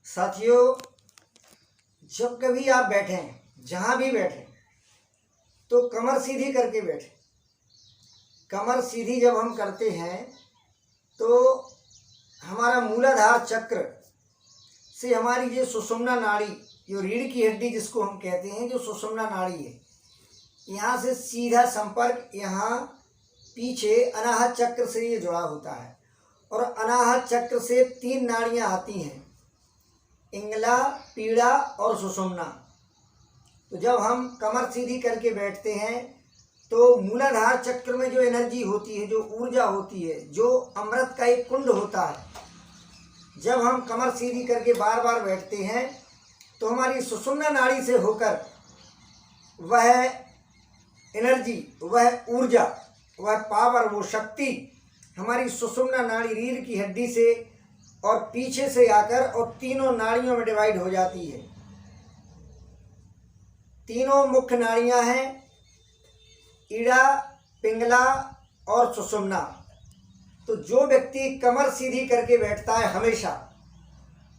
साथियों, जब कभी आप बैठें, जहाँ भी बैठें, तो कमर सीधी करके बैठें। कमर सीधी जब हम करते हैं तो हमारा मूलाधार चक्र से हमारी जो सुषुम्ना नाड़ी, जो रीढ़ की हड्डी जिसको हम कहते हैं, जो सुषुम्ना नाड़ी है, यहाँ से सीधा संपर्क यहाँ पीछे अनाहत चक्र से ये जुड़ा होता है। और अनाहत चक्र से 3 नाड़ियाँ आती हैं, इंगला, पीड़ा और सुषुम्ना। तो जब हम कमर सीधी करके बैठते हैं तो मूलाधार चक्र में जो एनर्जी होती है, जो ऊर्जा होती है, जो अमृत का एक कुंड होता है, जब हम कमर सीधी करके बार बार बैठते हैं तो हमारी सुषुम्ना नाड़ी से होकर वह एनर्जी, वह ऊर्जा, वह पावर, वो शक्ति हमारी सुषुम्ना नाड़ी रीढ़ की हड्डी से और पीछे से आकर और 3 नाड़ियों में डिवाइड हो जाती है। 3 मुख्य नाड़ियां हैं, ईड़ा, पिंगला और सुषुम्ना। तो जो व्यक्ति कमर सीधी करके बैठता है हमेशा,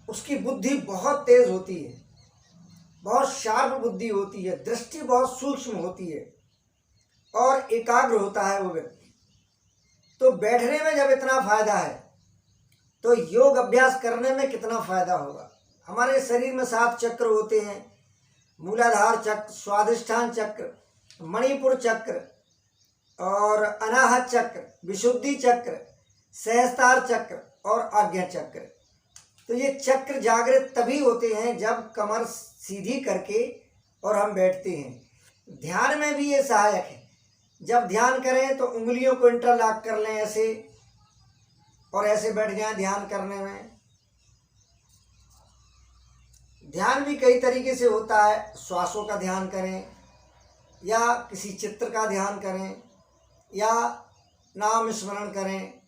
उसकी बुद्धि बहुत तेज होती है, बहुत शार्प बुद्धि होती है, दृष्टि बहुत सूक्ष्म होती है और एकाग्र होता है वो व्यक्ति। तो बैठने में जब इतना फायदा है तो योग अभ्यास करने में कितना फायदा होगा। हमारे शरीर में 7 चक्र होते हैं, मूलाधार चक्र, स्वाधिष्ठान चक्र, मणिपुर चक्र और अनाहत चक्र, विशुद्धि चक्र, सहस्त्रार चक्र और आज्ञा चक्र। तो ये चक्र जागृत तभी होते हैं जब कमर सीधी करके और हम बैठते हैं। ध्यान में भी ये सहायक है। जब ध्यान करें तो उंगलियों को इंटरलॉक कर लें ऐसे, और ऐसे बैठ जाएं ध्यान करने में। ध्यान भी कई तरीके से होता है, श्वासों का ध्यान करें या किसी चित्र का ध्यान करें या नाम स्मरण करें,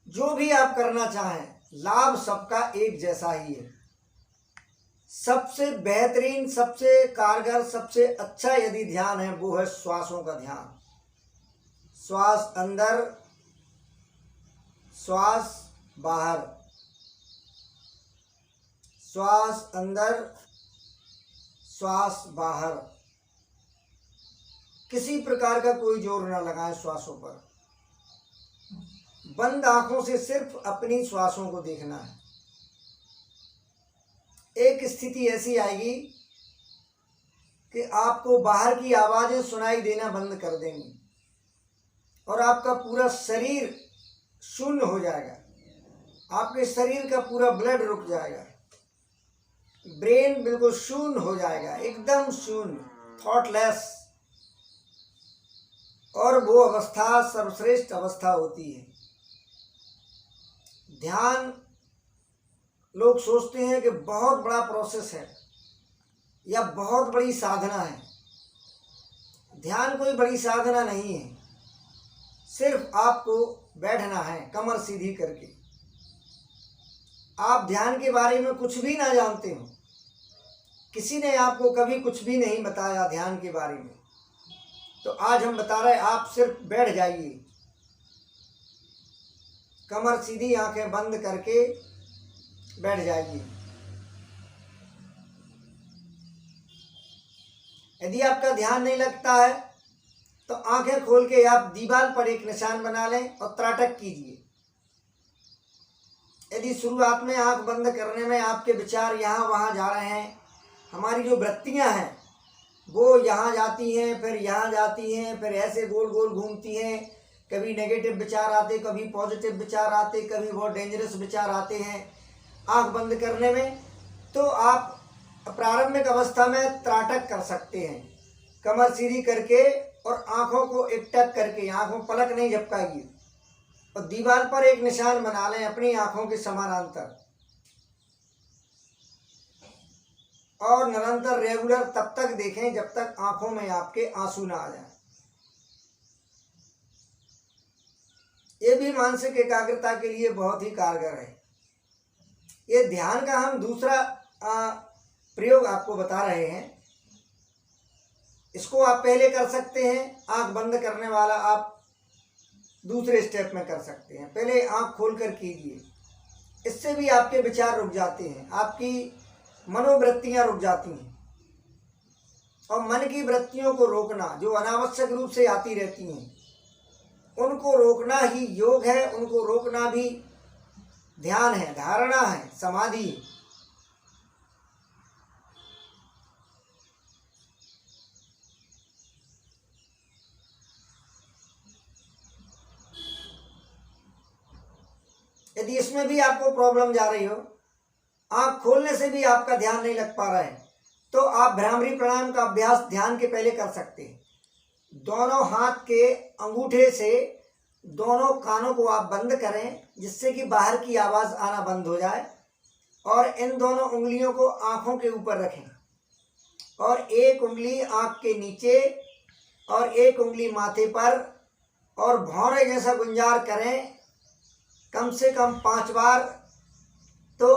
जो भी आप करना चाहें, लाभ सबका एक जैसा ही है। सबसे बेहतरीन, सबसे कारगर, सबसे अच्छा यदि ध्यान है वो है श्वासों का ध्यान। श्वास अंदर, श्वास बाहर, श्वास अंदर, श्वास बाहर। किसी प्रकार का कोई जोर ना लगाएं श्वासों पर। बंद आंखों से सिर्फ अपनी श्वासों को देखना है। एक स्थिति ऐसी आएगी कि आपको बाहर की आवाजें सुनाई देना बंद कर देंगी और आपका पूरा शरीर शून्य हो जाएगा। आपके शरीर का पूरा ब्लड रुक जाएगा, ब्रेन बिल्कुल शून्य हो जाएगा, एकदम शून्य, थॉटलेस। और वो अवस्था सर्वश्रेष्ठ अवस्था होती है। ध्यान, लोग सोचते हैं कि बहुत बड़ा प्रोसेस है या बहुत बड़ी साधना है। ध्यान कोई बड़ी साधना नहीं है, सिर्फ आपको बैठना है कमर सीधी करके। आप ध्यान के बारे में कुछ भी ना जानते हो, किसी ने आपको कभी कुछ भी नहीं बताया ध्यान के बारे में, तो आज हम बता रहे हैं, आप सिर्फ बैठ जाइए, कमर सीधी, आंखें बंद करके बैठ जाइए। यदि आपका ध्यान नहीं लगता है तो आंखें खोल के आप दीवार पर एक निशान बना लें और त्राटक कीजिए। यदि शुरुआत में आंख बंद करने में आपके विचार यहाँ वहाँ जा रहे हैं, हमारी जो वृत्तियाँ हैं वो यहाँ जाती हैं, फिर यहाँ जाती हैं, फिर ऐसे गोल गोल घूमती हैं, कभी नेगेटिव विचार आते, कभी पॉजिटिव विचार आते, कभी बहुत डेंजरस विचार आते हैं आंख बंद करने में, तो आप प्रारंभिक अवस्था में त्राटक कर सकते हैं कमर सीधी करके और आंखों को एकटक करके। आंखों पलक नहीं झपकाइए और दीवार पर एक निशान बना लें अपनी आंखों के समानांतर, और निरंतर रेगुलर तब तक देखें जब तक आंखों में आपके आंसू ना आ जाए। ये भी मानसिक एकाग्रता के लिए बहुत ही कारगर है। ये ध्यान का हम दूसरा प्रयोग आपको बता रहे हैं। इसको आप पहले कर सकते हैं, आंख बंद करने वाला आप दूसरे स्टेप में कर सकते हैं। पहले आंख खोलकर कीजिए, इससे भी आपके विचार रुक जाते हैं, आपकी मनोवृत्तियां रुक जाती हैं। और मन की वृत्तियों को रोकना जो अनावश्यक रूप से आती रहती हैं, उनको रोकना ही योग है, उनको रोकना भी ध्यान है, धारणा है, समाधि है। यदि इसमें भी आपको प्रॉब्लम जा रही हो, आँख खोलने से भी आपका ध्यान नहीं लग पा रहा है, तो आप भ्रामरी प्राणायाम का अभ्यास ध्यान के पहले कर सकते हैं। दोनों हाथ के अंगूठे से दोनों कानों को आप बंद करें, जिससे कि बाहर की आवाज़ आना बंद हो जाए, और इन दोनों उंगलियों को आँखों के ऊपर रखें, और एक उंगली आँख के नीचे और एक उंगली माथे पर, और भौरे जैसा गुंजार करें कम से कम 5 बार। तो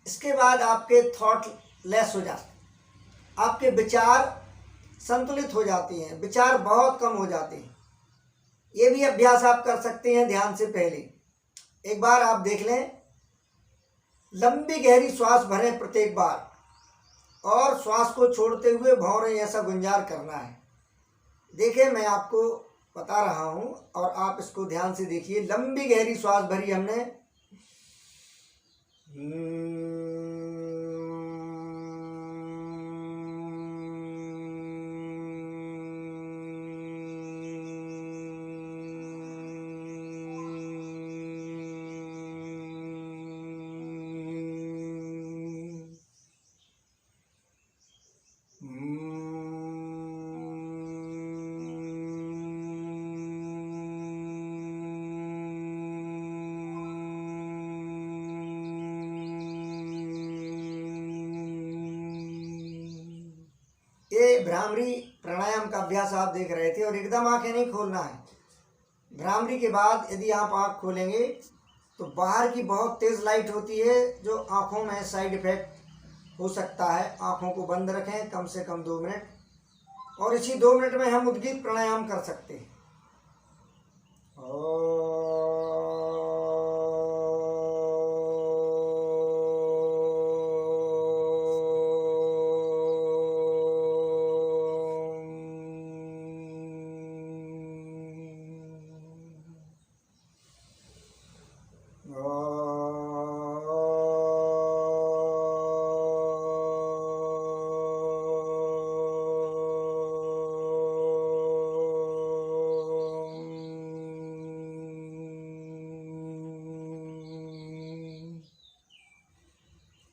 इसके बाद आपके थॉट लेस हो जाते, आपके विचार संतुलित हो जाते हैं, विचार बहुत कम हो जाते हैं। ये भी अभ्यास आप कर सकते हैं ध्यान से पहले। एक बार आप देख लें, लंबी गहरी श्वास भरें प्रत्येक बार, और श्वास को छोड़ते हुए भौरे ऐसा गुंजार करना है। देखिए, मैं आपको बता रहा हूँ और आप इसको ध्यान से देखिए। लंबी गहरी श्वास भरी हमने, ये भ्रामरी प्राणायाम का अभ्यास आप देख रहे थे, और एकदम आंखें नहीं खोलना है। भ्रामरी के बाद यदि आप आंख खोलेंगे तो बाहर की बहुत तेज़ लाइट होती है, जो आंखों में साइड इफेक्ट हो सकता है। आंखों को बंद रखें कम से कम 2 मिनट, और इसी 2 मिनट में हम उद्गीत प्राणायाम कर सकते हैं।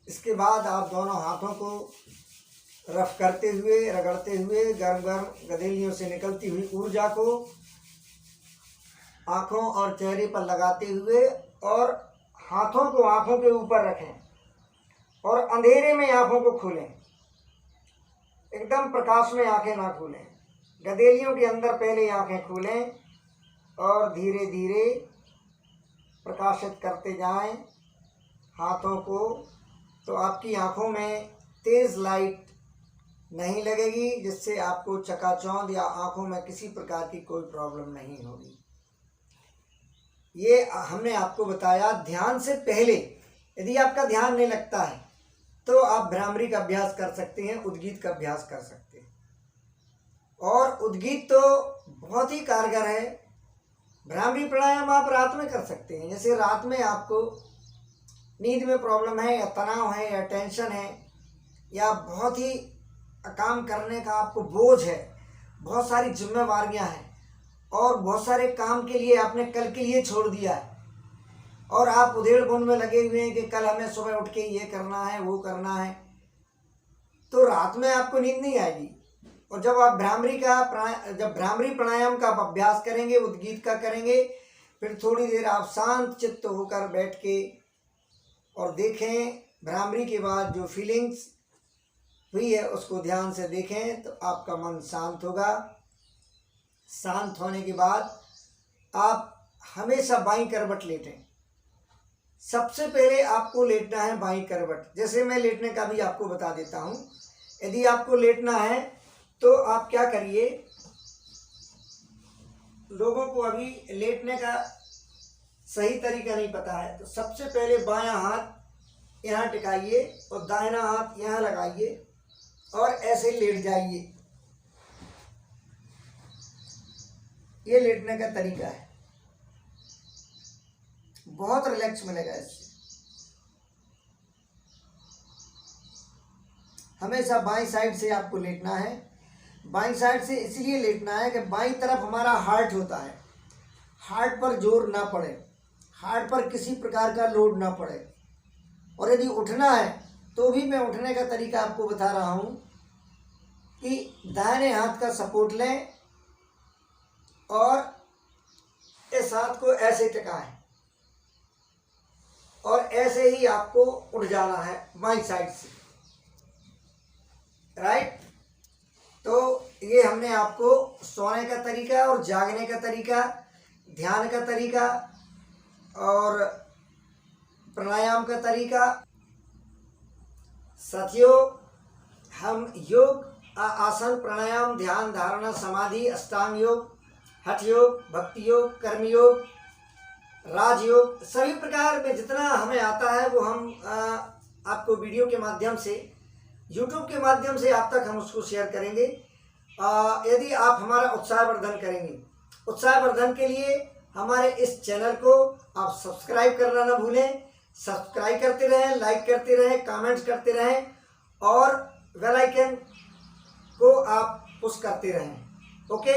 इसके बाद आप दोनों हाथों को रफ करते हुए, रगड़ते हुए, गर्म गर्म गदेलियों से निकलती हुई ऊर्जा को आँखों और चेहरे पर लगाते हुए, और हाथों को आँखों के ऊपर रखें, और अंधेरे में आँखों को खोलें। एकदम प्रकाश में आँखें ना खोलें, गदेलियों के अंदर पहले आँखें खोलें, और धीरे धीरे प्रकाशित करते जाएं हाथों को। तो आपकी आँखों में तेज़ लाइट नहीं लगेगी, जिससे आपको चकाचौंध या आँखों में किसी प्रकार की कोई प्रॉब्लम नहीं होगी। ये हमने आपको बताया ध्यान से पहले। यदि आपका ध्यान नहीं लगता है तो आप भ्रामरी का अभ्यास कर सकते हैं, उद्गीत का अभ्यास कर सकते हैं। और उद्गीत तो बहुत ही कारगर है। भ्रामरी प्राणायाम आप रात में कर सकते हैं। जैसे रात में आपको नींद में प्रॉब्लम है, या तनाव है, या टेंशन है, या बहुत ही काम करने का आपको बोझ है, बहुत सारी जिम्मेवारियां हैं, और बहुत सारे काम के लिए आपने कल के लिए छोड़ दिया है, और आप उधेड़ बुन में लगे हुए हैं कि कल हमें सुबह उठ के ये करना है, वो करना है, तो रात में आपको नींद नहीं आएगी। और जब आप भ्रामरी प्राणायाम का आप अभ्यास करेंगे, उद्गीत का करेंगे, फिर थोड़ी देर आप शांत चित्त होकर बैठ के और देखें, भ्रामरी के बाद जो फीलिंग्स हुई है उसको ध्यान से देखें, तो आपका मन शांत होगा। शांत होने के बाद आप हमेशा बाईं करवट लेटें। सबसे पहले आपको लेटना है बाईं करवट। जैसे मैं लेटने का भी आपको बता देता हूँ। यदि आपको लेटना है तो आप क्या करिए, लोगों को अभी लेटने का सही तरीका नहीं पता है तो सबसे पहले बायां हाथ यहाँ टिकाइए और दाहिना हाथ यहाँ लगाइए और ऐसे लेट जाइए। ये लेटने का तरीका है, बहुत रिलैक्स मिलेगा इससे। हमेशा बाईं साइड से आपको लेटना है। बाईं साइड से इसलिए लेटना है कि बाईं तरफ हमारा हार्ट होता है, हार्ट पर जोर ना पड़े, हार्ट पर किसी प्रकार का लोड ना पड़े। और यदि उठना है तो भी मैं उठने का तरीका आपको बता रहा हूँ कि दाहिने हाथ का सपोर्ट लें और इस हाथ को ऐसे टिकाएं और ऐसे ही आपको उठ जाना है बाईं साइड से, राइट। तो ये हमने आपको सोने का तरीका और जागने का तरीका, ध्यान का तरीका और प्राणायाम का तरीका। साथियों, हम योग, आसन, प्राणायाम, ध्यान, धारणा, समाधि, अष्टांग योग, हठ योग, भक्ति योग, कर्म योग, राजयोग, सभी प्रकार में जितना हमें आता है वो हम आपको वीडियो के माध्यम से, यूट्यूब के माध्यम से आप तक हम उसको शेयर करेंगे। यदि आप हमारा उत्साहवर्धन करेंगे, उत्साहवर्धन के लिए हमारे इस चैनल को आप सब्सक्राइब करना ना भूलें। सब्सक्राइब करते रहें, लाइक करते रहें, कमेंट्स करते रहें और बेल आइकन को आप पुश करते रहें। ओके।